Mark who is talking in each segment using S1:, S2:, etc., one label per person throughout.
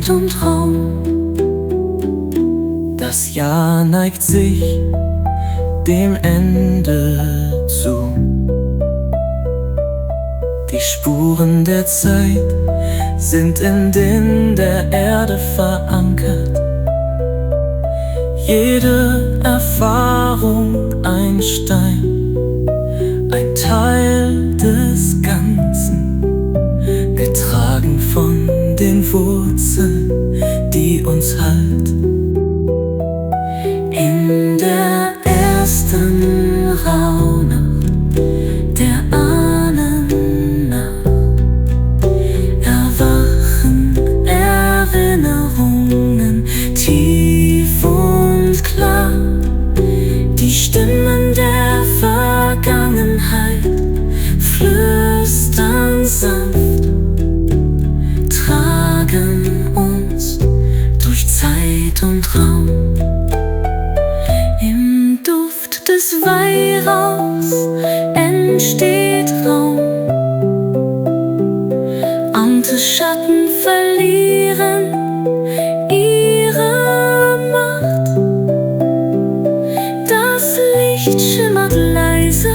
S1: Zeit und Raum. Das Jahr neigt sich dem Ende zu. Die Spuren der Zeit sind in der Erde verankert. Jede Erfahrung ein Stein, ein Teil des Ganzen, getragen von den Wurzeln, die uns halten. In der ersten Rauhnacht der Ahnennacht erwachen Erinnerungen tief und klar. Die Stimmen der Vergangenheit flüstern sanft, tragen uns durch Zeit und Raum. Im Duft des Weihrauchs entsteht Raum. Schatten verlieren ihre Macht. Das Licht schimmert leise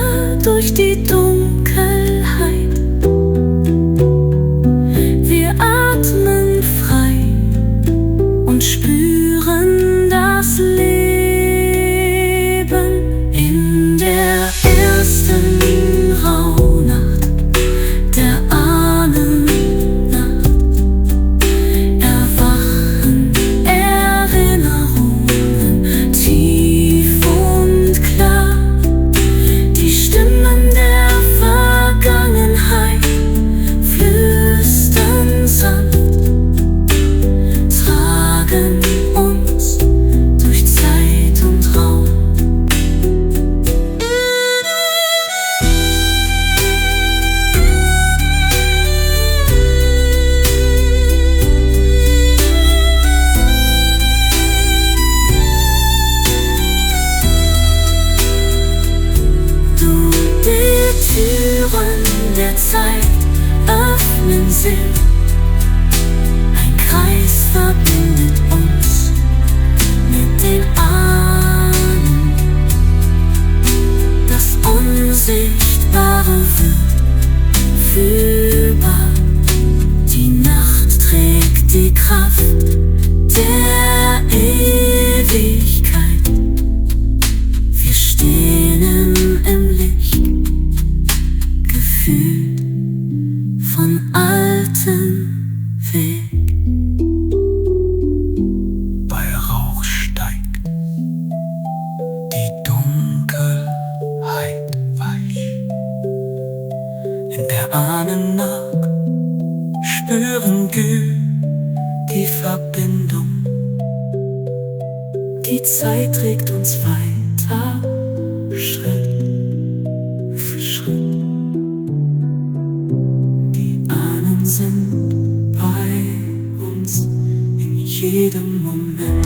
S1: durch die Dunkelheit. Wir atmen frei und spüren das Leben. In der ersten Rauhnacht der Ahnennacht erwachen Erinnerungen tief und klar. Die Stimmen der Vergangenheit flüstern sanft, tragen uns durch Zeit und Raum. Die Türen der Zeit öffnen sich. Ein Kreis verbindet uns mit den Ahnen. Das Unsichtbare wird fühlbar. Die Nacht trägt die Kraft der Ewigkeit. Wir stehen im Licht, gefühlt von altem Weg. Bei Rauch steigt die Dunkelheit weich. In der Ahnennacht spüren wir die Verbindung. Die Zeit trägt uns weiter, Schritt für Schritt. Die Ahnen sind bei uns in jedem Moment.